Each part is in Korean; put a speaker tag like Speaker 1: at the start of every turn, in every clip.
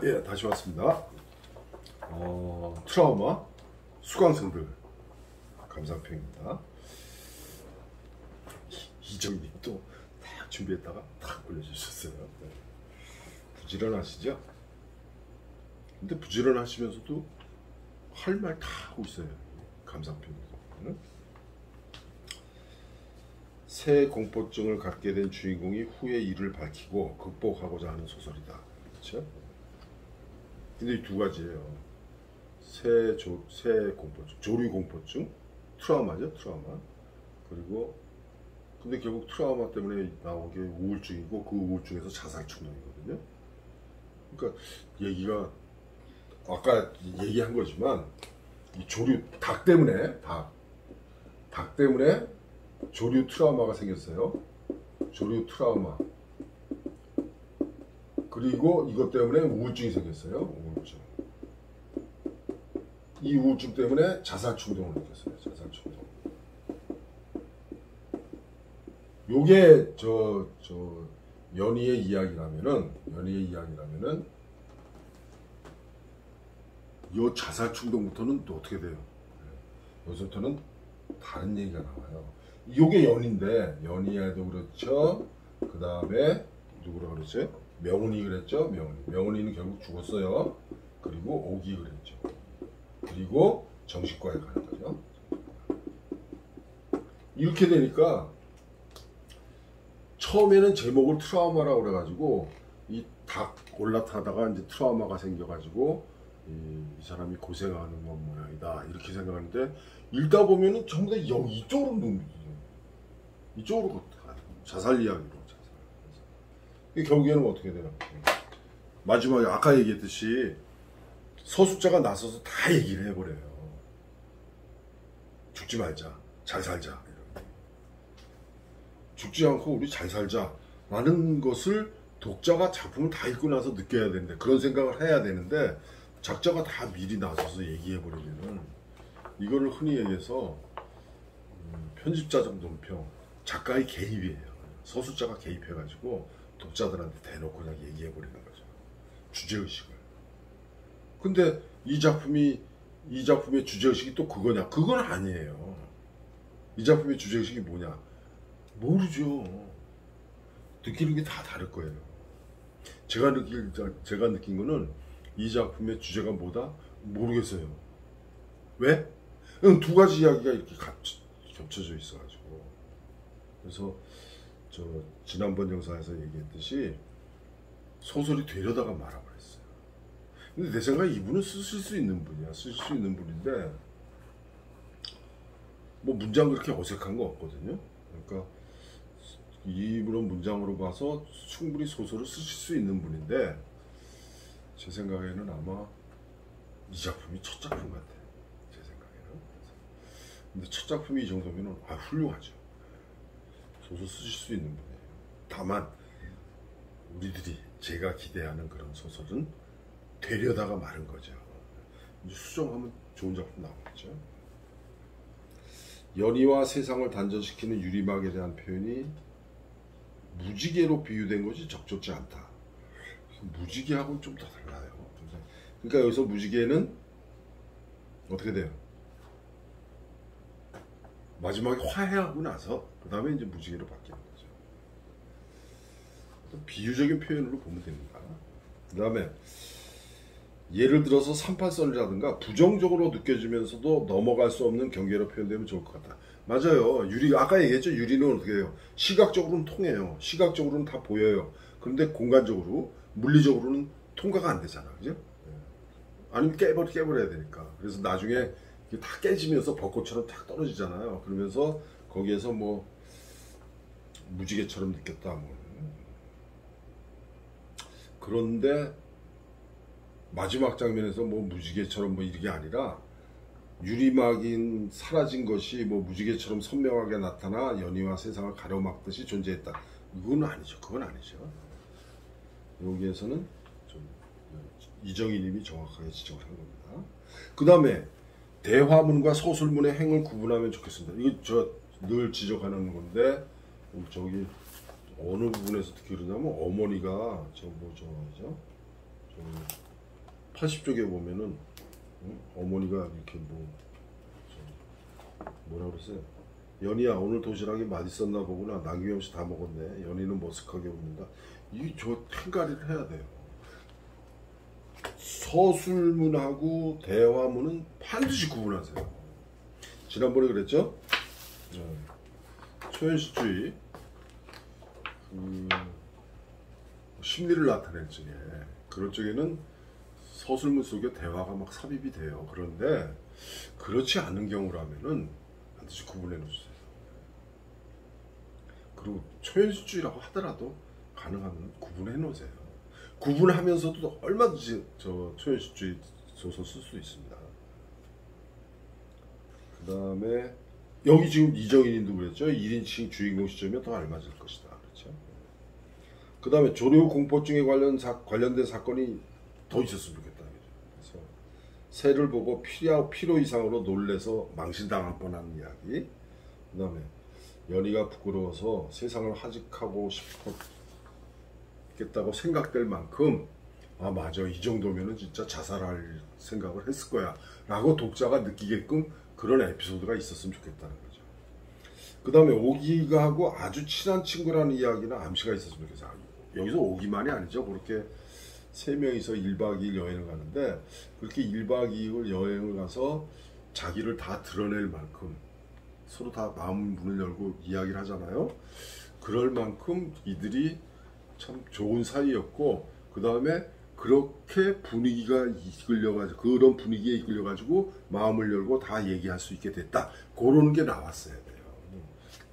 Speaker 1: 예, 다시 왔습니다. 트라우마 수강생들 감상평입니다. 이정님 또 딱 준비했다가 탁 올려주셨어요. 네. 부지런하시죠? 근데 부지런하시면서도 할 말 다 하고 있어요. 감상평에서. 새 공포증을 갖게 된 주인공이 후에 이를 밝히고 극복하고자 하는 소설이다. 그렇죠? 근데 이 두 가지예요. 새 공포증, 조류 공포증, 트라우마죠, 트라우마. 그리고 근데 결국 트라우마 때문에 나온 게 우울증이고 그 우울증에서 자살 충동이거든요. 그러니까 얘기가 아까 얘기한 거지만 이 조류 닭 때문에 닭 때문에 조류 트라우마가 생겼어요. 조류 트라우마. 그리고 이것 때문에 우울증이 생겼어요. 우울증. 이 우울증 때문에 자살 충동을 느꼈어요. 자살 충동. 요게 연희의 이야기라면은 요 자살 충동부터는 또 어떻게 돼요? 여기서부터는 다른 얘기가 나와요. 요게 연희인데 연희에도 그렇죠. 그 다음에 누구라 그랬죠? 명훈이 그랬죠. 명훈이는 결국 죽었어요. 그리고 옥이 그랬죠. 그리고 정신과에 가는 거죠. 이렇게 되니까 처음에는 제목을 트라우마라고 그래가지고 이 닭 올라타다가 이제 트라우마가 생겨가지고 이 사람이 고생하는 건 모양이다 이렇게 생각하는데 읽다 보면은 전부 다 이쪽으로 넘기죠. 이쪽으로 자살 이야기로 자살. 결국에는 어떻게 돼요? 마지막에 아까 얘기했듯이 서술자가 나서서 다 얘기를 해버려요. 죽지 말자, 잘 살자. 죽지 않고 우리 잘 살자 라는 것을 독자가 작품을 다 읽고 나서 느껴야 되는데 그런 생각을 해야 되는데 작자가 다 미리 나서서 얘기해버리면은 이거를 흔히 얘기해서 편집자적 논평, 작가의 개입이에요. 서술자가 개입해가지고 독자들한테 대놓고 그냥 얘기해버리는 거죠. 주제의식을. 근데 이 작품의 주제의식이 또 그거냐? 그건 아니에요. 이 작품의 주제의식이 뭐냐? 모르죠. 느끼는 게 다 다를 거예요. 제가 느낀 거는 이 작품의 주제가 뭐다? 모르겠어요. 왜? 두 가지 이야기가 이렇게 겹쳐져 있어가지고. 그래서 지난번 영상에서 얘기했듯이 소설이 되려다가 말아버렸어요. 근데 내 생각에 이분은 쓰실 수 있는 분이야. 쓰실 수 있는 분인데 뭐 문장 그렇게 어색한 거 없거든요. 그러니까 이런 문장으로 봐서 충분히 소설을 쓰실 수 있는 분인데 제 생각에는 아마 이 작품이 첫 작품 같아요. 제 생각에는. 근데 첫 작품이 이 정도면은 훌륭하죠. 소설 쓰실 수 있는 분이에요. 다만 우리들이 제가 기대하는 그런 소설은 되려다가 마른 거죠. 이제 수정하면 좋은 작품 나오겠죠. 연희와 세상을 단절시키는 유리막에 대한 표현이 무지개로 비유된 것이 적절치 않다. 무지개하고는 좀 더 달라요. 그러니까 여기서 무지개는 어떻게 돼요? 마지막에 화해하고 나서 그 다음에 이제 무지개로 바뀌는 거죠. 비유적인 표현으로 보면 됩니다. 그 다음에 예를 들어서 38선이라든가 부정적으로 느껴지면서도 넘어갈 수 없는 경계로 표현되면 좋을 것 같다. 맞아요. 아까 얘기했죠. 유리는 어떻게 해요? 시각적으로는 통해요. 시각적으로는 다 보여요. 그런데 공간적으로, 물리적으로는 통과가 안 되잖아. 그죠? 아니면 깨버려야 되니까. 그래서 나중에 다 깨지면서 벚꽃처럼 탁 떨어지잖아요. 그러면서 거기에서 뭐 무지개처럼 느꼈다. 뭐. 그런데 마지막 장면에서 뭐 무지개처럼 뭐 이게 아니라 유리막인 사라진 것이 뭐 무지개처럼 선명하게 나타나 연희와 세상을 가로막듯이 존재했다. 이건 아니죠. 그건 아니죠. 여기에서는 좀 이정희님이 정확하게 지적을 한 겁니다. 그 다음에 대화문과 서술문의 행을 구분하면 좋겠습니다. 이거 저 늘 지적하는 건데 저기 어느 부분에서 특히 그러냐면 어머니가 저죠 80쪽에 보면은 어머니가 이렇게 뭐라 그랬어요? 연희야 오늘 도시락이 맛있었나 보구나. 남김없이 다 먹었네. 연희는 머쓱하게 웃는다. 저 행가리를 해야 돼요. 서술문하고 대화문은 반드시 구분하세요. 지난번에 그랬죠? 초현실주의 심리를 나타낼 적에 그런 쪽에는 서술문 속에 대화가 막 삽입이 돼요. 그런데 그렇지 않은 경우라면은 반드시 구분해 놓으세요. 그리고 초현실주의라고 하더라도 가능하면 구분해 놓으세요. 구분하면서도 얼마든지 저 초현실주의 소설 쓸 수 있습니다. 그 다음에 여기 지금 이정인님도 그랬죠. 1인칭 주인공 시점이 더 알맞을 것이다. 그렇죠. 그 다음에 조류 공포증에 관련된 사건이 더 있었으면 좋겠다. 그래서 새를 보고 필요 이상으로 놀래서 망신당할 뻔한 이야기. 그 다음에 연희가 부끄러워서 세상을 하직하고 싶었겠다고 생각될 만큼 아 맞아 이 정도면은 진짜 자살할 생각을 했을 거야 라고 독자가 느끼게끔 그런 에피소드가 있었으면 좋겠다는 거죠. 그 다음에 오기가 하고 아주 친한 친구라는 이야기나 암시가 있었으면 좋겠어요. 여기서 오기만이 아니죠. 그렇게 세 명이서 1박 2일 여행을 가는데 그렇게 1박 2일 여행을 가서 자기를 다 드러낼 만큼 서로 다 마음 문을 열고 이야기를 하잖아요. 그럴 만큼 이들이 참 좋은 사이였고 그 다음에 그렇게 분위기가 이끌려가지고 그런 분위기에 이끌려가지고 마음을 열고 다 얘기할 수 있게 됐다. 그런 게 나왔어야 돼요.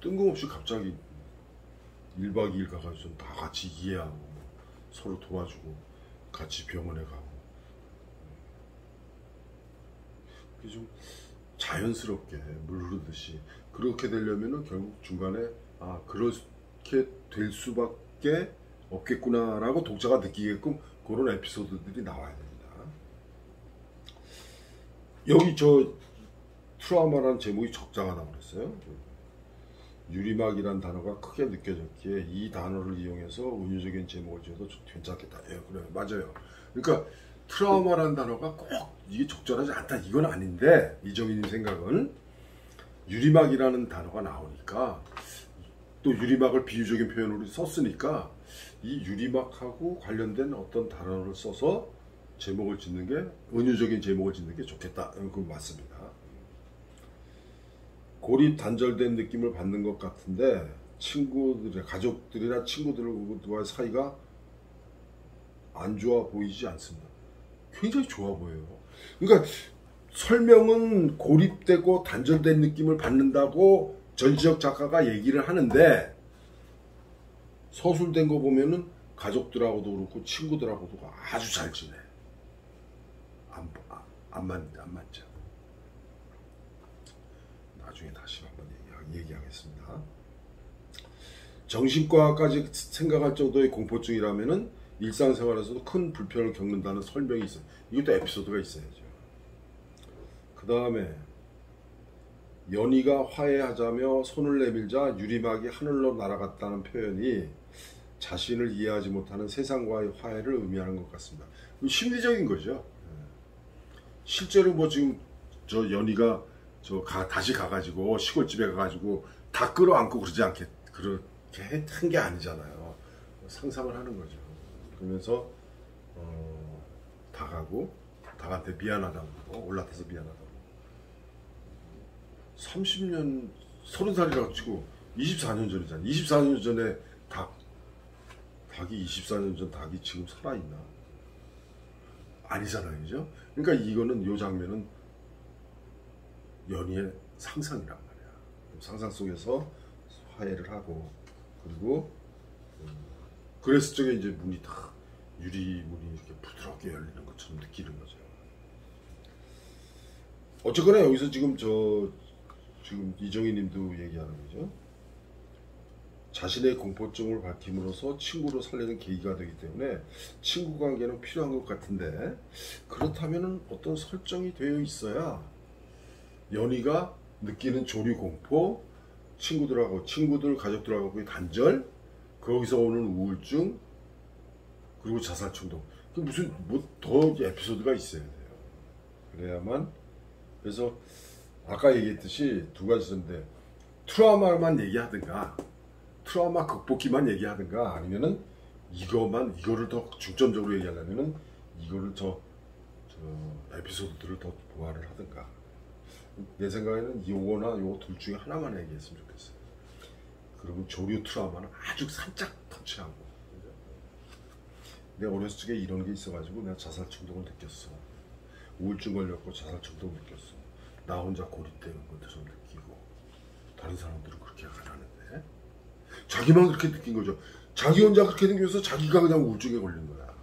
Speaker 1: 뜬금없이 갑자기 1박 2일 가가지고 다 같이 이해하고 서로 도와주고 같이 병원에 가고 좀 자연스럽게 물 흐르듯이 그렇게 되려면은 결국 중간에 아 그렇게 될 수밖에 없겠구나라고 독자가 느끼게끔 그런 에피소드들이 나와야 됩니다. 여기 저 트라우마라는 제목이 적당하다고 그랬어요. 유리막이란 단어가 크게 느껴졌기에 이 단어를 이용해서 은유적인 제목을 지어도 괜찮겠다. 예, 그래 맞아요. 그러니까 트라우마라는 단어가 꼭 이게 적절하지 않다 이건 아닌데 이정인님 생각은 유리막이라는 단어가 나오니까 또 유리막을 비유적인 표현으로 썼으니까 이 유리막하고 관련된 어떤 단어를 써서 제목을 짓는 게 은유적인 제목을 짓는 게 좋겠다. 그건 맞습니다. 고립 단절된 느낌을 받는 것 같은데 가족들이나 친구들과의 사이가 안 좋아 보이지 않습니다. 굉장히 좋아 보여요. 그러니까 설명은 고립되고 단절된 느낌을 받는다고 전지적 작가가 얘기를 하는데 서술된 거 보면은 가족들하고도 그렇고 친구들하고도 아주 잘 지내. 안 맞죠. 나중에 다시 한번 얘기하겠습니다. 정신과까지 생각할 정도의 공포증이라면은 일상생활에서도 큰 불편을 겪는다는 설명이 있어요. 이것도 에피소드가 있어야죠. 그 다음에 연희가 화해하자며 손을 내밀자 유리막이 하늘로 날아갔다는 표현이 자신을 이해하지 못하는 세상과의 화해를 의미하는 것 같습니다. 심리적인 거죠. 실제로 뭐 지금 저 연희가 다시 가가지고 시골집에 가가지고 다 끌어안고 그러지 않게 그렇게 한 게 아니잖아요. 상상을 하는 거죠. 그러면서 닭한테 미안하다고 올라타서 미안하다고 30년 30살이라고 치고 24년 전이잖아. 24년 전에 닭이 24년 전 닭이 지금 살아있나? 아니잖아요. 그죠? 그러니까 이거는 요 장면은 연희의 상상이란 말이야. 상상 속에서 화해를 하고 그리고 그랬을 적에 이제 문이 다 유리문이 이렇게 부드럽게 열리는 것처럼 느끼는 거죠. 어쨌거나 여기서 지금 이정희님도 얘기하는 거죠. 자신의 공포증을 밝힘으로써 친구로 살리는 계기가 되기 때문에 친구 관계는 필요한 것 같은데 그렇다면 어떤 설정이 되어 있어야 연희가 느끼는 조류 공포, 친구들, 가족들하고의 단절, 거기서 오는 우울증, 그리고 자살 충동 그 무슨 뭐 더 에피소드가 있어야 돼요. 그래야만. 그래서 아까 얘기했듯이 두 가지인데 트라우마만 얘기하든가 트라우마 극복기만 얘기하든가 아니면은 이거를 더 중점적으로 얘기하려면은 이거를 저 에피소드들을 더 보완을 하든가. 내 생각에는 요거나 요거 둘 중에 하나만 얘기했으면 좋겠어요. 그러면 조류 트라우마는 아주 살짝 터치하고. 내가 어렸을 적에 이런 게 있어가지고 내가 자살 충동을 느꼈어. 우울증 걸렸고 자살 충동을 느꼈어. 나 혼자 고립되는 것도 좀 느끼고 다른 사람들은 그렇게 안 하는데 자기만 그렇게 느낀 거죠. 자기 혼자 그렇게 느껴서 자기가 그냥 우울증에 걸린 거야.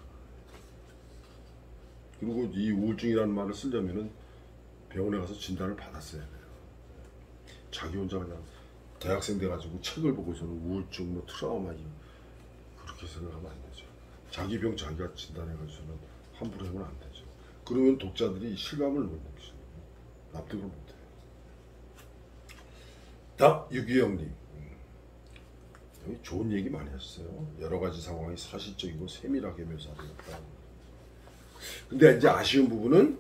Speaker 1: 그리고 이 우울증이라는 말을 쓰려면은 병원에 가서 진단을 받았어야 돼요. 자기 혼자 그냥 대학생 돼가지고 책을 보고서는 우울증, 뭐 트라우마 그렇게 생각하면 안 되죠. 자기 병 자기가 진단해가지고는 함부로 하면 안 되죠. 그러면 독자들이 실감을 못 느끼죠. 납득을 못 해요. 다 유기영님. 여기 좋은 얘기 많이 하셨어요. 여러 가지 상황이 사실적이고 세밀하게 묘사되었다. 근데 이제 아쉬운 부분은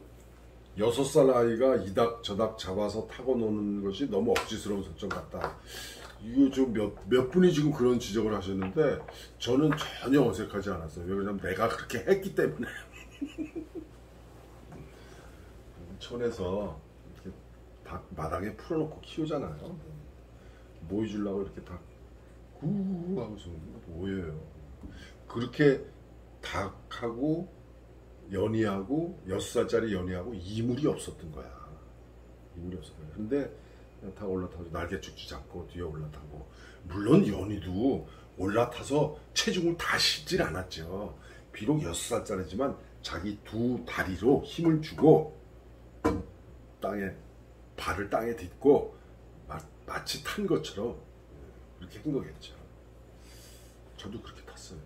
Speaker 1: 6살 아이가 이닥 저닥 잡아서 타고 노는 것이 너무 억지스러운 설정 같다. 이거 좀 몇 분이 지금 그런 지적을 하셨는데 저는 전혀 어색하지 않았어요. 왜냐면 내가 그렇게 했기 때문에. 촌에서 이렇게 닭 마당에 풀어놓고 키우잖아요. 모이 주려고 이렇게 닭 구우 하고서 뭐예요. 그렇게 닭하고 연희하고 6살짜리 연희하고 이물이 없었던 거야. 이물이 없었던 거야. 근데 다 올라타서 날개 쭉쭉 잡고 뒤에 올라타고. 물론 연희도 올라타서 체중을 다 싣질 않았죠. 비록 6살짜리지만 자기 두 다리로 힘을 주고 발을 땅에 딛고 마치 탄 것처럼 그렇게 한 거겠죠. 저도 그렇게 탔어요.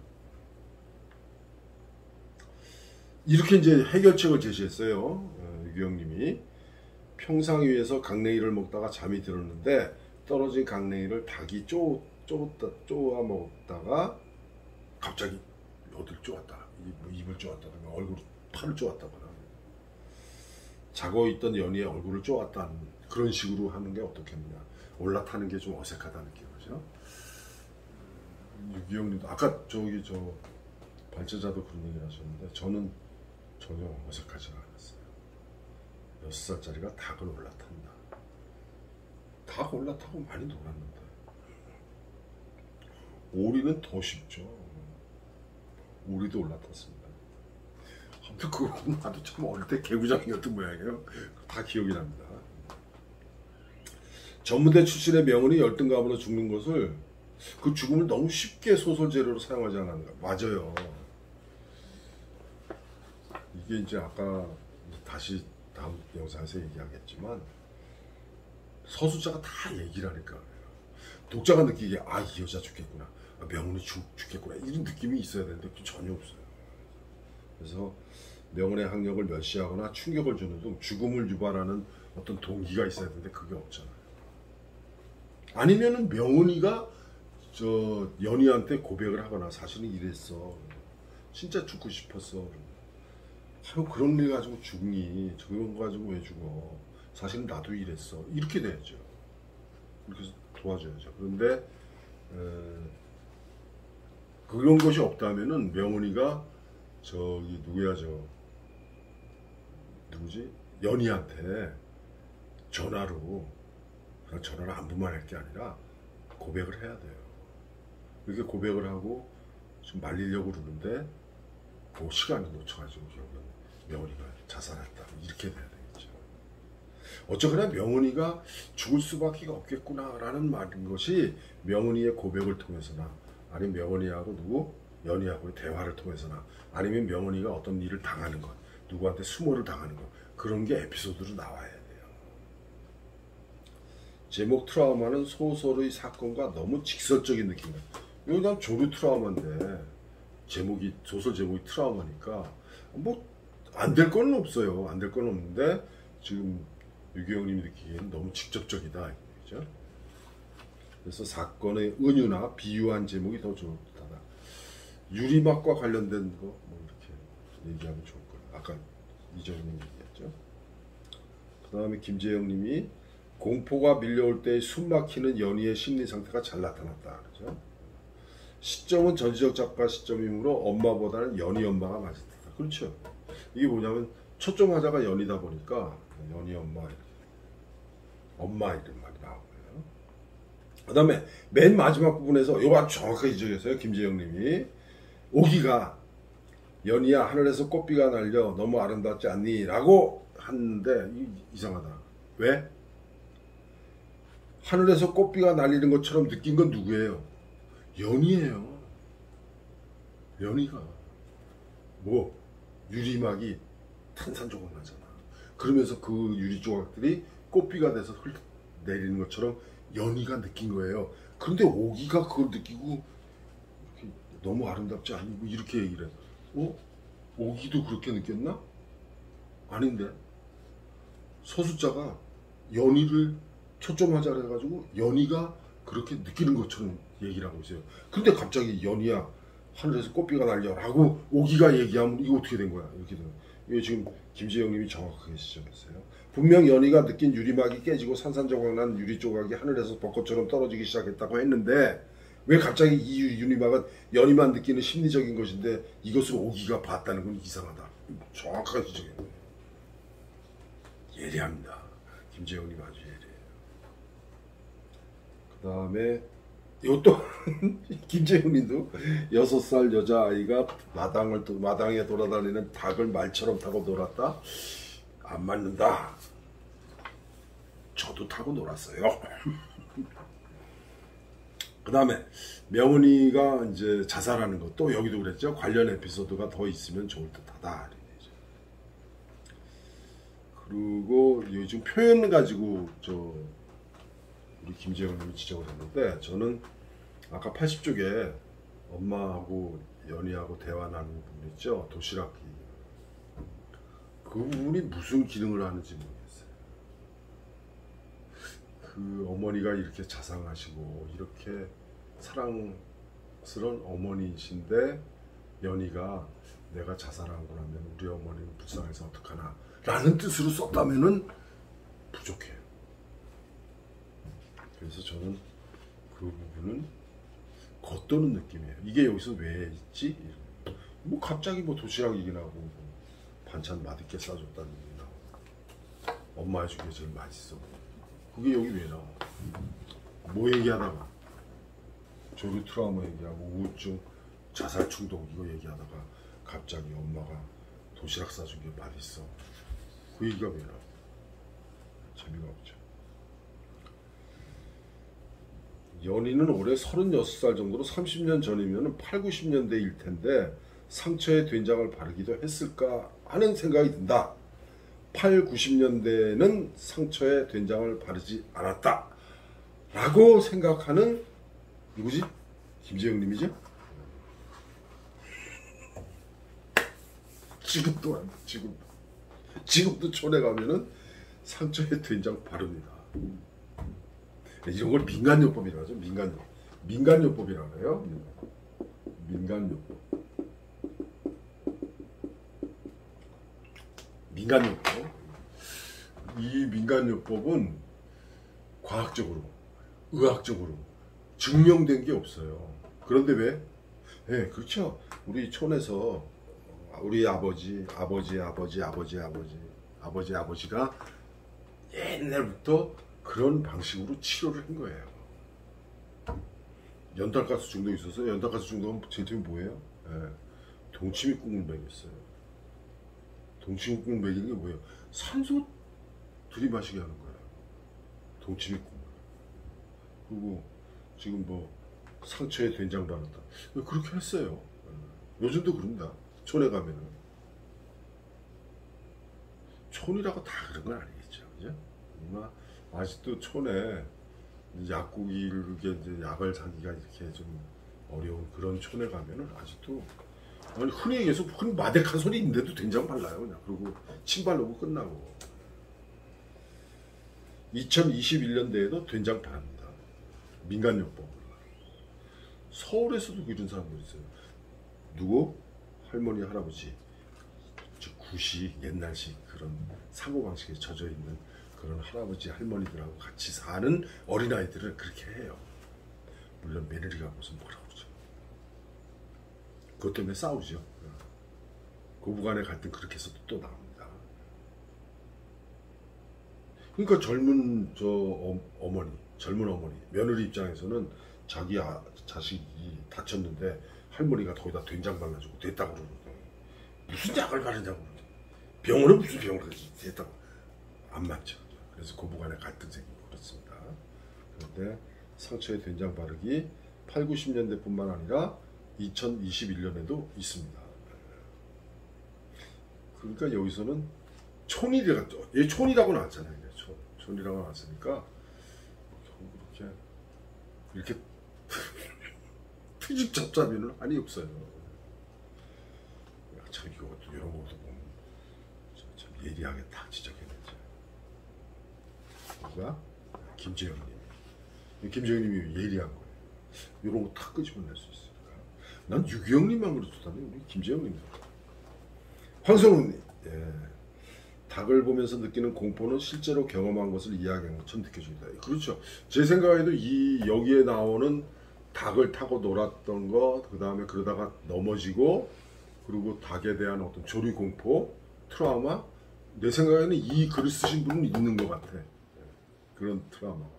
Speaker 1: 이렇게 이제 해결책을 제시했어요. 유기영님이. 평상 위에서 강냉이를 먹다가 잠이 들었는데 떨어진 강냉이를 닭이 쪼아 먹다가 갑자기 어디를 쪼았다. 입을 쪼았다거나 얼굴 팔을 쪼았다거나 자고 있던 연희의 얼굴을 쪼았다는 그런 식으로 하는 게 어떻겠느냐. 올라타는 게 좀 어색하다는 느낌이죠. 유기영님도 아까 저 발제자도 그런 얘기를 하셨는데 저는 전혀 어색하지가 않았어요. 6살짜리가 닭을 올라탄다. 닭 올라타고 많이 놀았는데 오리는 더 쉽죠. 오리도 올라탔습니다. 아무튼 그거 나도 참 어릴 때 개구장이었던 모양이에요. 다 기억이 납니다. 전무대 출신의 명은이 열등감으로 죽는 것을 그 죽음을 너무 쉽게 소설 재료로 사용하지 않았는가. 맞아요. 이게 이제 아까 다시 다음 영상에서 얘기하겠지만 서술자가 다 얘기를 하니까 그래요. 독자가 느끼기에 이 여자 죽겠구나. 명은이 죽겠구나. 이런 느낌이 있어야 되는데 전혀 없어요. 그래서 명은의 학력을 멸시하거나 충격을 주는 등 죽음을 유발하는 어떤 동기가 있어야 되는데 그게 없잖아요. 아니면은 명은이가 연희한테 고백을 하거나 사실은 이랬어. 진짜 죽고 싶었어. 그런 일 가지고 죽니? 저런 거 가지고 왜 죽어? 사실은 나도 이랬어. 이렇게 돼야죠. 이렇게 해서 도와줘야죠. 그런데 그런 것이 없다면은 명은이가 누구지? 연희한테 전화로 그냥 전화를 안부만 할 게 아니라 고백을 해야 돼요. 이렇게 고백을 하고 좀 말리려고 그러는데 그 시간을 놓쳐가지고 명은이가 자살했다. 이렇게 돼야 되겠죠. 어쩌거나 명은이가 죽을 수밖에 없겠구나 라는 말인 것이 명은이의 고백을 통해서나 아니면 명은이하고 연희하고의 대화를 통해서나 아니면 명은이가 어떤 일을 당하는 것, 누구한테 수모를 당하는 것, 그런 게 에피소드로 나와야 돼요. 제목 트라우마는 소설의 사건과 너무 직설적인 느낌이에요. 이거 난 조류 트라우마인데 소설 제목이 트라우마니까 뭐 안 될 건 없어요. 안 될 건 없는데 지금 유기영님이 느끼기에는 너무 직접적이다. 그죠? 그래서 사건의 은유나 비유한 제목이 더 좋다. 유리막과 관련된 거 뭐 이렇게 얘기하면 좋을 거예요. 아까 이정님 얘기했죠. 그 다음에 김재영님이 공포가 밀려올 때 숨 막히는 연희의 심리 상태가 잘 나타났다. 그렇죠? 시점은 전지적 작가 시점이므로 엄마보다는 연희 엄마가 맞을 듯하다. 그렇죠. 이게 뭐냐면 초점 화자가 연희다 보니까 연희 엄마 이름만 나오고요. 그 다음에 맨 마지막 부분에서 이거 아주 정확하게 지적했어요. 김재영님이 오기가 연희야 하늘에서 꽃비가 날려 너무 아름답지 않니? 라고 하는데 이상하다. 왜? 하늘에서 꽃비가 날리는 것처럼 느낀 건 누구예요? 연희예요. 연희가 뭐 유리막이 탄산조각 나잖아. 그러면서 그 유리 조각들이 꽃비가 돼서 내리는 것처럼 연희가 느낀 거예요. 그런데 오기가 그걸 느끼고 너무 아름답지 않니? 이렇게 얘기를 해. 오기도 그렇게 느꼈나? 아닌데 서술자가 연희를 초점하자 해가지고 연희가 그렇게 느끼는 것처럼 얘기를 하고 있어요. 근데 갑자기 연희야 하늘에서 꽃비가 날려라고 오기가 얘기하면 이거 어떻게 된 거야? 이렇게 된 거야. 이거 지금 김재영님이 정확하게 지적했어요. 분명 연희가 느낀 유리막이 깨지고 산산조각 난 유리 조각이 하늘에서 벚꽃처럼 떨어지기 시작했다고 했는데 왜 갑자기 이 유리막은 연희만 느끼는 심리적인 것인데 이것을 오기가 봤다는 건 이상하다. 정확하게 지적했네요. 예리합니다. 김재영님 아주 예리해요. 그 다음에 이것도 김재훈님도 6살 여자아이가 마당에 돌아다니는 닭을 말처럼 타고 놀았다? 안 맞는다. 저도 타고 놀았어요. 그 다음에 명은이가 이제 자살하는 것도 여기도 그랬죠. 관련 에피소드가 더 있으면 좋을 듯하다. 그리고 요즘 표현 가지고 우리 김재훈님이 지적을 했는데 저는 아까 80쪽에 엄마하고 연희하고 대화 나누는 부분 있죠. 도시락기. 그 부분이 무슨 기능을 하는지 모르겠어요. 그 어머니가 이렇게 자상하시고 이렇게 사랑스러운 어머니이신데 연희가 내가 자살하고 나면 우리 어머니는 불쌍해서 어떡하나 라는 뜻으로 썼다면은 부족해요. 그래서 저는 그 부분은 겉도는 느낌이에요. 이게 여기서 왜 있지? 뭐 갑자기 뭐 도시락 얘기 나고 뭐 반찬 맛있게 싸줬다는 얘기 나고 엄마 해준 게 제일 맛있어. 그게 여기 왜 나와? 뭐 얘기하다가 조류 트라우마 얘기하고 우울증, 자살 충동 이거 얘기하다가 갑자기 엄마가 도시락 싸준 게 맛있어. 그 얘기가 왜 나와? 재미가 없죠. 연희는 올해 36살 정도로 30년 전이면 8, 90년대일 텐데 상처에 된장을 바르기도 했을까 하는 생각이 든다. 8, 90년대는 상처에 된장을 바르지 않았다. 라고 생각하는 누구지? 김재영 님이죠? 지금도 촌에 가면은 상처에 된장 바릅니다. 이런 걸 민간요법이라고 하죠. 민간요법이라고 해요. 민간요법. 이 민간요법은 과학적으로, 의학적으로 증명된 게 없어요. 그런데 왜? 네, 그렇죠. 우리 촌에서 우리 아버지가 옛날부터 그런 방식으로 치료를 한 거예요. 연달가스 중독 있어서 연달가스 중독은 제일 뭐예요? 네, 동치미국물 먹였어요. 동치미국물 먹이는 게 뭐예요? 산소 들이마시게 하는 거예요. 동치미국물. 그리고 지금 뭐 상처에 된장 바른다. 그렇게 했어요. 요즘도 그럽니다. 촌에 가면은. 촌이라고 다 그런 건 아니겠죠. 그죠? 아마 아직도 촌에 약국을 이제 약을 사기가 이렇게 좀 어려운 그런 촌에 가면은 아직도 아니 흔히 얘기해서 마데카 소리 있는데도 된장 발라요. 그냥 그리고 침 바르고 끝나고. 2021년대에도 된장 바릅니다. 민간요법으로. 서울에서도 이런 사람들 있어요. 누구? 할머니, 할아버지. 구식, 옛날식 그런 사고방식에 젖어 있는 그런 할아버지 할머니들하고 같이 사는 어린아이들을 그렇게 해요. 물론 며느리가 무슨 뭐라 그러죠. 그것 때문에 싸우죠. 고부간의 갈등 그렇게 해서도 또 나옵니다. 그러니까 젊은 젊은 어머니, 며느리 입장에서는 자기 자식이 다쳤는데 할머니가 거기다 된장 발라주고 됐다고 그러는데 무슨 약을 바르냐고 그러는데 병원은 무슨 병을 가지 됐다고 안 맞죠. 그래서 고부간의 갈등 생기고 그렇습니다. 그런데 상처에 된장 바르기 8, 90년대뿐만 아니라 2021년에도 있습니다. 그러니까 여기서는 얘 촌이라고 나왔잖아요. 촌이라고 나왔으니까 이렇게 트집 잡잡이는 아니 없어요. 참 이것도 이런 것도 보면 참 예리하게 다 지적해냈죠. 누가? 김재영님. 김재영님이 예리한 거예요. 이런 거 다 끄집어낼 수 있으니까. 난 유기영님만 그렇다니 우리 김재영님. 황성훈님. 예. 닭을 보면서 느끼는 공포는 실제로 경험한 것을 이야기한 것처럼 느껴집니다. 그렇죠. 제 생각에도 여기에 나오는 닭을 타고 놀았던 거, 그 다음에 그러다가 넘어지고, 그리고 닭에 대한 어떤 조리 공포, 트라우마, 내 생각에는 이 글을 쓰신 분은 있는 것 같아. 그런 트라우마가.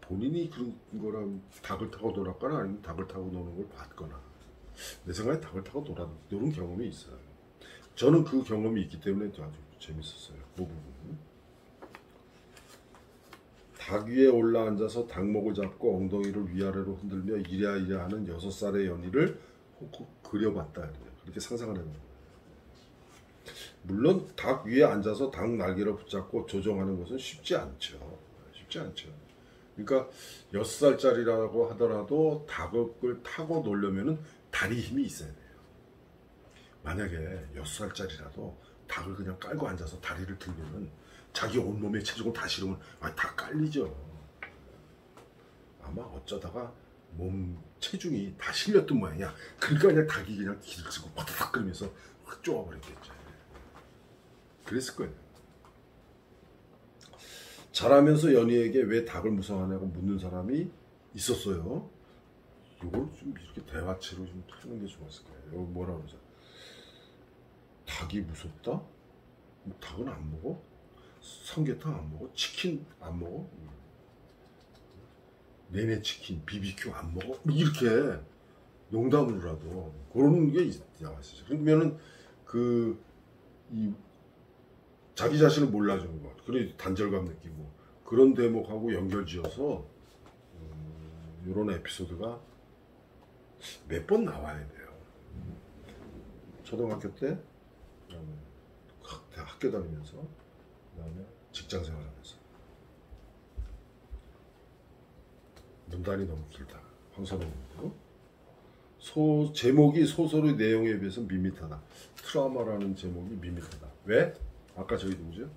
Speaker 1: 본인이 그런 거랑 닭을 타고 놀았거나 아니면 닭을 타고 노는 걸 봤거나, 내 생각에 닭을 타고 노는 경험이 있어요. 저는 그 경험이 있기 때문에 아주 재밌었어요. 그 부분은. 닭 위에 올라앉아서 닭목을 잡고 엉덩이를 위아래로 흔들며 이랴이랴 하는 6살의 연희를 혹 그려봤다. 그렇게 상상을 해요. 물론 닭 위에 앉아서 닭 날개를 붙잡고 조정하는 것은 쉽지 않죠. 쉽지 않죠. 그러니까 6살짜리라고 하더라도 닭을 타고 놀려면 다리 힘이 있어야 돼요. 만약에 6살짜리라도 닭을 그냥 깔고 앉아서 다리를 들면은 자기 온몸의 체중을 다 실으면 다 깔리죠. 아마 어쩌다가 몸 체중이 다 실렸던 모양이야. 그러니까 그냥 닭이 그냥 기를 쓰고 바닥 끓이면서 확 쪼아버렸겠죠. 그랬을 거예요. 자라면서 연희에게 왜 닭을 무서워하냐고 묻는 사람이 있었어요. 이걸 좀 이렇게 대화체로 좀 하는 게 좋았을 거예요. 여기 뭐라 그러죠? 닭이 무섭다? 닭은 안 먹어? 삼계탕 안 먹어? 치킨 안 먹어? 내내 치킨, BBQ 안 먹어? 이렇게 농담으로라도 그런 게 나왔어요. 그러면은 자기 자신을 몰라주는 거, 그래 단절감 느끼고 그런 대목하고 연결지어서 이런 에피소드가 몇 번 나와야 돼요. 초등학교 때, 그다음에 학교 다니면서, 그다음에 직장 생활하면서. 문단이 너무 길다. 황선홍님도. 제목이 소설의 내용에 비해서 밋밋하다. 트라우마라는 제목이 밋밋하다. 왜? 아까 저기 누구죠?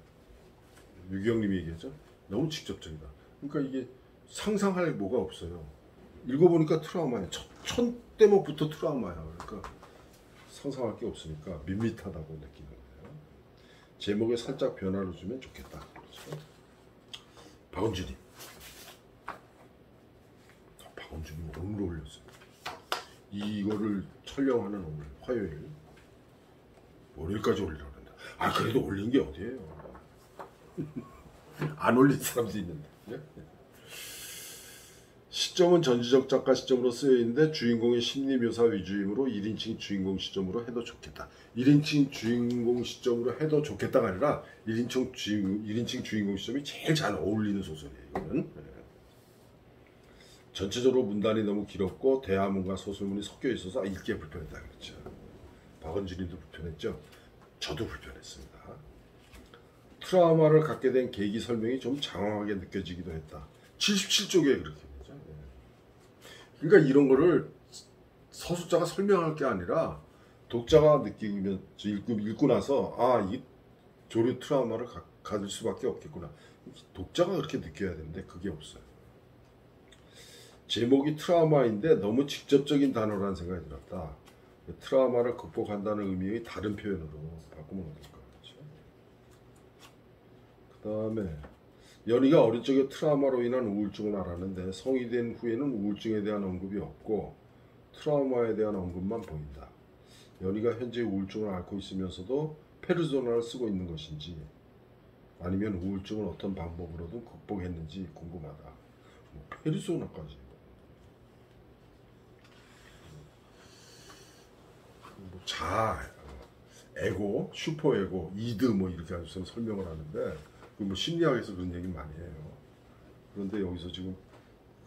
Speaker 1: 유기영님이 얘기했죠? 너무 직접적이다. 그러니까 이게 상상할 뭐가 없어요. 읽어보니까 트라우마야. 첫 대목부터 트라우마야. 그러니까 상상할 게 없으니까 밋밋하다고 느끼는 거예요. 제목에 살짝 변화를 주면 좋겠다. 그렇죠? 박은주님. 박은주님 오늘 올렸어요. 이거를 촬영하는 오늘 화요일 월요일까지 올리라고 그런다. 그래도 올린 게 어디예요? 안 올린 사람도 있는데. 네? 시점은 전지적 작가 시점으로 쓰여있는데 주인공의 심리묘사 위주이므로 1인칭 주인공 시점으로 해도 좋겠다. 1인칭 주인공 시점으로 해도 좋겠다가 아니라 1인칭 주인공 시점이 제일 잘 어울리는 소설이에요. 이거는. 전체적으로 문단이 너무 길었고 대화문과 소설문이 섞여 있어서 읽기에 불편했다 그랬죠. 박은진님도 불편했죠. 저도 불편했습니다. 트라우마를 갖게 된 계기 설명이 좀 장황하게 느껴지기도 했다. 77쪽에 그렇게 되죠. 그러니까 이런 거를 서술자가 설명할 게 아니라 독자가 느끼면 읽고 나서 이 조류 트라우마를 가질 수밖에 없겠구나. 독자가 그렇게 느껴야 되는데 그게 없어요. 제목이 트라우마인데 너무 직접적인 단어라는 생각이 들었다. 트라우마를 극복한다는 의미의 다른 표현으로 바꾸면 어떨까? 그 다음에 연희가 어린 적에 트라우마로 인한 우울증을 앓았는데 성이 된 후에는 우울증에 대한 언급이 없고 트라우마에 대한 언급만 보인다. 연희가 현재 우울증을 앓고 있으면서도 페르소나를 쓰고 있는 것인지 아니면 우울증을 어떤 방법으로든 극복했는지 궁금하다. 뭐 페르소나까지. 뭐 에고, 슈퍼에고, 이드 뭐 이렇게 해서 설명을 하는데 뭐 심리학에서 그런 얘기 많이 해요. 그런데 여기서 지금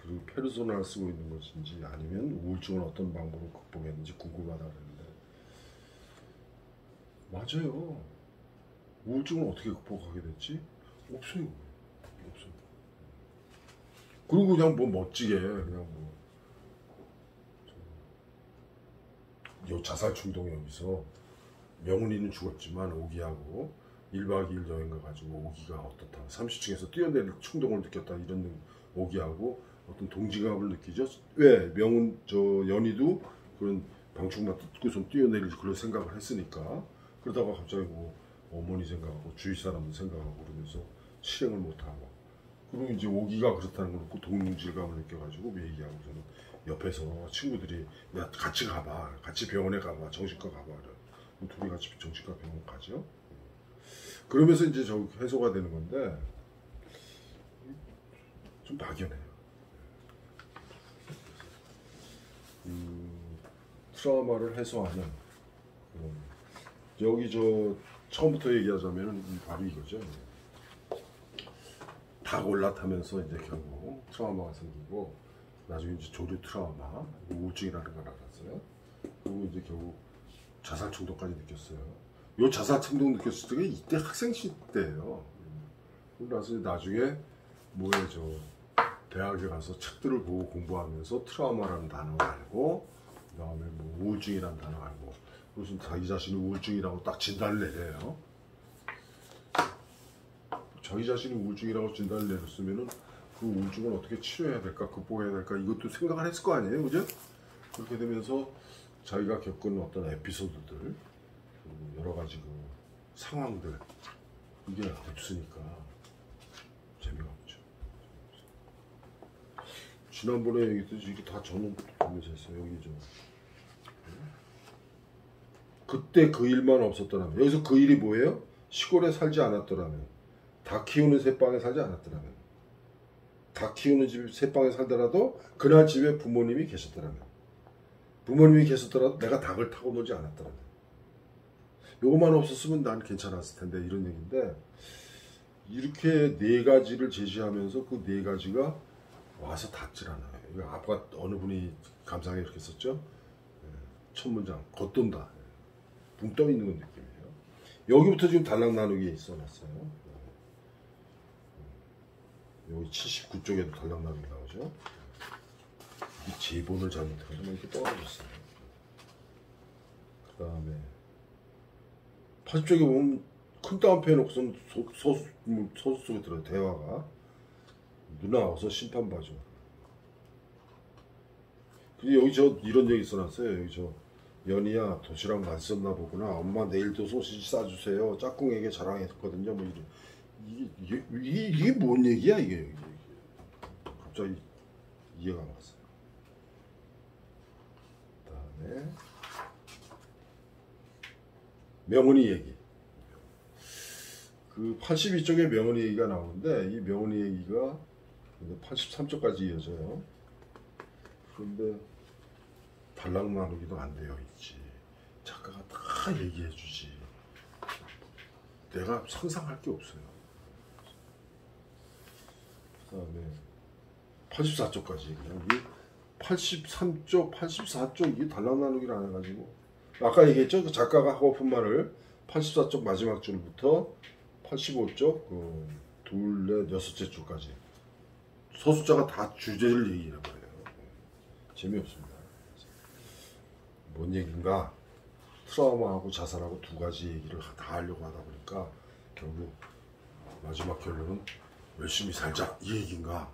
Speaker 1: 그 페르소나를 쓰고 있는 것인지 아니면 우울증을 어떤 방법으로 극복했는지 궁금하다 그랬는데 맞아요. 우울증을 어떻게 극복하게 됐지? 없어요. 없어요. 그리고 그냥 뭐 멋지게 그냥 뭐 요 자살 충동에 여기서 명훈이는 죽었지만 오기하고 1박 2일 여행 가가지고 오기가 어떻다 30층에서 뛰어내릴 충동을 느꼈다 이런 오기하고 어떤 동지감을 느끼죠. 왜? 연희도 그런 방충망 뜯고선 뛰어내릴 그런 생각을 했으니까. 그러다가 갑자기 뭐 어머니 생각하고 주위 사람들 생각하고 그러면서 실행을 못하고 그리고 이제 오기가 그렇다는 걸 놓고 동질감을 느껴가지고 얘기하고 저는 옆에서 친구들이 야 같이 가봐, 같이 병원에 가봐, 정신과 가봐 그래. 둘이 같이 정신과 병원 가죠. 그러면서 이제 저 해소가 되는 건데 좀 막연해요. 트라우마를 해소하는 여기 저 처음부터 얘기하자면 바로 이거죠. 닭 올라타면서 이제 결국 트라우마가 생기고 나중에 이제 조류 트라우마, 우울증이라는 걸 알았어요. 그리고 이제 결국 자살 충동까지 느꼈어요. 요 자살 충동 느꼈을 때가 이때 학생 시대예요. 그러고 나서 나중에 뭐에 저 대학에 가서 책들을 보고 공부하면서 트라우마라는 단어 알고 그다음에 뭐 우울증이라는 단어 알고 무슨 자기 자신이 우울증이라고 딱 진단을 내려요. 자기 자신이 우울증이라고 진단을 내렸으면은 그 우울증을 어떻게 치료해야 될까, 극복해야 될까 이것도 생각을 했을 거 아니에요, 그죠? 그렇게 되면서 자기가 겪은 어떤 에피소드들, 여러 가지 그 상황들 이게 없으니까 재미가 없죠. 지난번에 얘기했듯이 이게 다 저는 보면서 했어요. 여기 좀 그때 그 일만 없었더라면 여기서 그 일이 뭐예요? 시골에 살지 않았더라면 닭 키우는 새빵에 살지 않았더라면 닭 키우는 집 새빵에 살더라도 그날 집에 부모님이 계셨더라면 부모님이 계셨더라도 내가 닭을 타고 놀지 않았더라면 요것만 없었으면 난 괜찮았을 텐데 이런 얘기인데 이렇게 네 가지를 제시하면서 그 네 가지가 와서 닿질 않아요. 이거 아까 어느 분이 감상에 이렇게 썼죠. 첫 문장 겉돈다. 붕 떠 있는 느낌이에요. 여기부터 지금 단락 나누기에 써놨어요. 여기 79쪽에도 단락 나누기 나오죠. 이 제본을 잘못해서 이렇게 떨어졌어요. 그 다음에 80쪽에 보면 큰 따옴표 해놓고선 서수 속에 들어요. 대화가 누나 와서 심판봐줘. 근데 여기 저 이런 얘기 써놨어요. 여기 저 연희야 도시락 맛있었나 보구나. 엄마 내일도 소시지 싸주세요. 짝꿍에게 자랑했거든요. 뭐 이런 이게 뭔 얘기야 이게 갑자기 이해가 안 갔어요. 그다음에 명훈이 얘기. 그 82쪽에 명훈이 얘기가 나오는데 이 명훈이 얘기가 83쪽까지 이어져요. 그런데 단락 나누기도 안 되어 있지. 작가가 다 얘기해 주지. 내가 상상할 게 없어요. 그 다음에 84쪽까지 여기 83쪽, 84쪽 이게 단락 나누기를 안 해가지고 아까 얘기했죠? 그 작가가 하고 싶은 말을 84쪽 마지막 줄부터 85쪽 그 둘, 넷, 여섯째 줄까지 서술자가 다 주제를 얘기해 버려요. 재미없습니다. 뭔 얘기인가? 트라우마하고 자살하고 두 가지 얘기를 다 하려고 하다 보니까 결국 마지막 결론은 열심히 살자 이 얘기인가?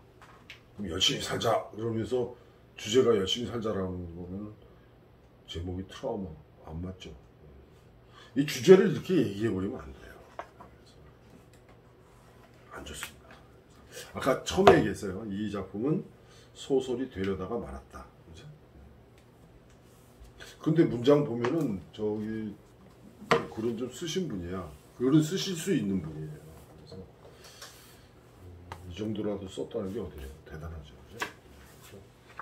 Speaker 1: 그럼 열심히 살자 그러면서 주제가 열심히 살자라는 거는 제목이 트라우마 안 맞죠? 이 주제를 이렇게 얘기해버리면 안 돼요. 안 좋습니다. 아까 처음에 얘기했어요. 이 작품은 소설이 되려다가 말았다. 근데 문장 보면은 저기 글은 좀 쓰신 분이야. 글은 쓰실 수 있는 분이에요. 그래서 이 정도라도 썼다는 게 어디예요? 대단하죠. 그죠?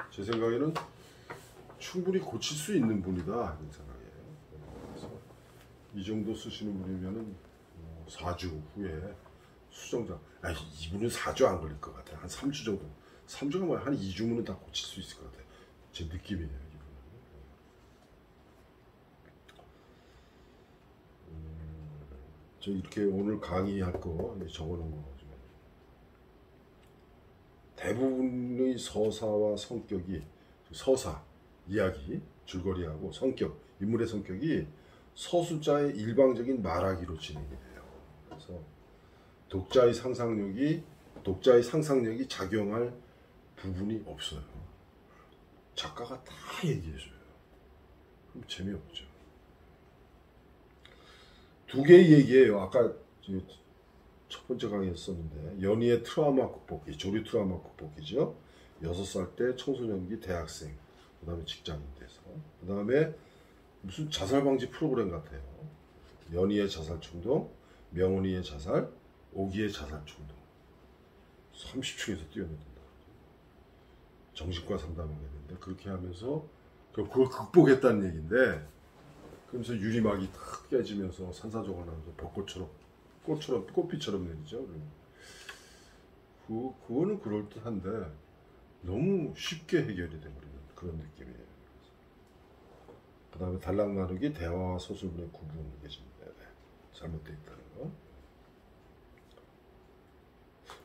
Speaker 1: 제 생각에는 충분히 고칠 수 있는 분이다 이런 생각이에요. 그래서 이 정도 쓰시는 분이면은 4주 후에 수정작. 이분은 4주 안 걸릴 것 같아. 한 3주 정도. 3주가 뭐야? 한 2주면은 다 고칠 수 있을 것 같아. 제 느낌이에요. 저 이렇게 오늘 강의할 거 적어놓은 거 가지고 대부분의 서사와 성격이 서사, 이야기, 줄거리하고 성격, 인물의 성격이 서술자의 일방적인 말하기로 진행이 돼요. 그래서 독자의 상상력이 작용할 부분이 없어요. 작가가 다 얘기해줘요. 그럼 재미없죠. 두 개의 얘기예요. 아까 첫 번째 강의에서 썼는데 연희의 트라우마 극복기, 조리 트라우마 극복기죠. 6살 때 청소년기 대학생, 그 다음에 직장인 돼서, 그 다음에 무슨 자살 방지 프로그램 같아요. 연희의 자살 충동, 명훈이의 자살, 오기의 자살 충동. 30층에서 뛰어내린다. 정신과 상담하게 되는데 그렇게 하면서 그걸 극복했다는 얘기인데, 그러면서 유리막이 탁 깨지면서 산산조각 나면서 벚꽃처럼 꽃피처럼 내리죠. 그거는 그럴듯한데 너무 쉽게 해결이 돼버리는 그런 느낌이에요. 그 다음에 단락 나누기 대화와 서술문의 구분을 계십니다. 잘못되어 있다는 거.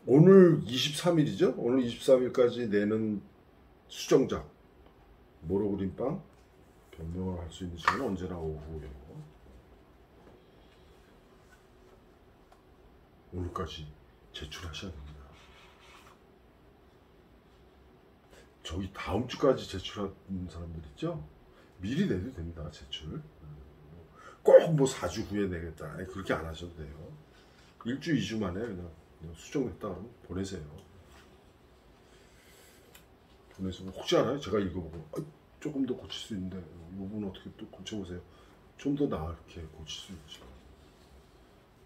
Speaker 1: 오늘 23일이죠? 오늘 23일까지 내는 수정작 모로그림빵 변명을 할 수 있는 시간은 언제나 오후예요. 오늘까지 제출하셔야 됩니다. 저기 다음 주까지 제출하는 사람들 있죠? 미리 내도 됩니다. 제출. 꼭 뭐 4주 후에 내겠다. 그렇게 안 하셔도 돼요. 1주, 2주 만에 그냥 수정했다 그러면 보내세요. 보내시면 혹시 알아요? 제가 읽어보고 조금 더 고칠 수 있는데 이 부분 어떻게 또 고쳐보세요. 좀 더 나게 고칠 수 있죠.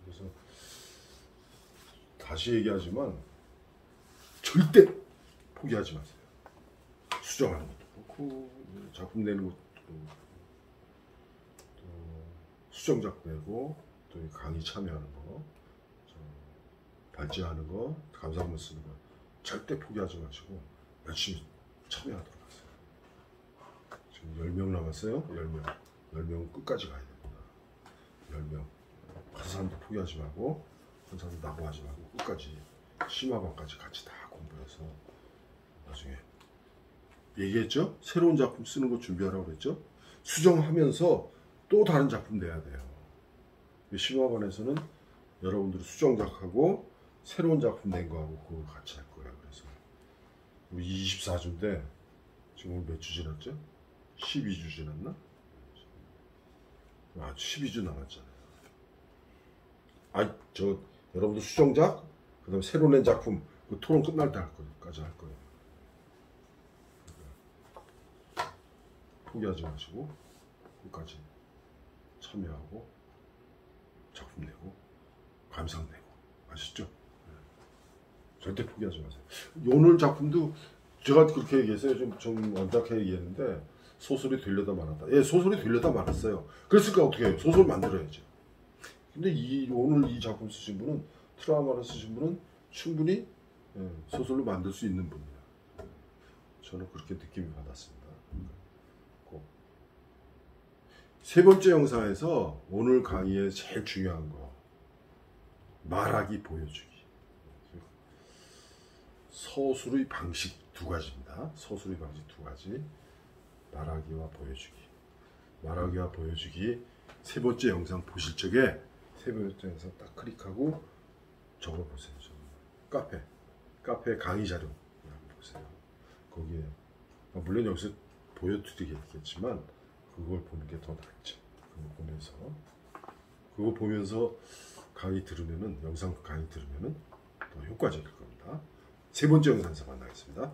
Speaker 1: 그래서 다시 얘기하지만 절대 포기하지 마세요. 수정하는 것도 그렇고 작품 내는 것도 또 수정작 내고 또 강의 참여하는 거, 발제하는 거, 감상문 쓰는 거 절대 포기하지 마시고 열심히 참여하도록 하세요. 지금 10명 남았어요. 10명. 10명은 끝까지 가야 됩니다. 10명. 한 사람도 포기하지 말고 한 사람도 낙오하지 말고 끝까지 심화반까지 같이 다 공부해서 나중에 얘기했죠? 새로운 작품 쓰는 거 준비하라고 그랬죠? 수정하면서 또 다른 작품 내야 돼요. 심화반에서는 여러분들이 수정작하고 새로운 작품 낸 거하고 그걸 같이 할 거예요. 그래서 우리 24주인데 지금 오늘 몇 주 지났죠? 12주 지났나? 12주 남았잖아요. 여러분들 수정작, 그 다음에 새로 낸 작품, 그 토론 끝날 때까지 할 거예요. 포기하지 마시고 끝까지 참여하고 작품 내고 감상 내고 아시죠? 절대 포기하지 마세요. 오늘 작품도 제가 그렇게 얘기했어요. 좀 언짢게 얘기했는데 소설이 되려다 말았다. 예, 소설이 되려다 말았어요. 그랬으니까 어떻게 해요? 소설 만들어야죠. 근데 오늘 이 작품 쓰신 분은, 트라우마를 쓰신 분은 충분히 소설로 만들 수 있는 분이에요. 저는 그렇게 느낌이 받았습니다. 세 번째 영상에서 오늘 강의의 제일 중요한 거, 말하기 보여주기. 서술의 방식 두 가지입니다. 서술의 방식 두 가지. 말하기와 보여주기. 말하기와 보여주기 세 번째 영상 보실 적에 세 번째 영상 딱 클릭하고 적어보세요. 카페 강의 자료 한번 보세요. 거기에 물론 여기서 보여드리겠지만 그걸 보는 게 더 낫죠. 그거 보면서 강의 들으면은, 영상 강의 들으면은 더 효과적일 겁니다. 세 번째 영상에서 만나겠습니다.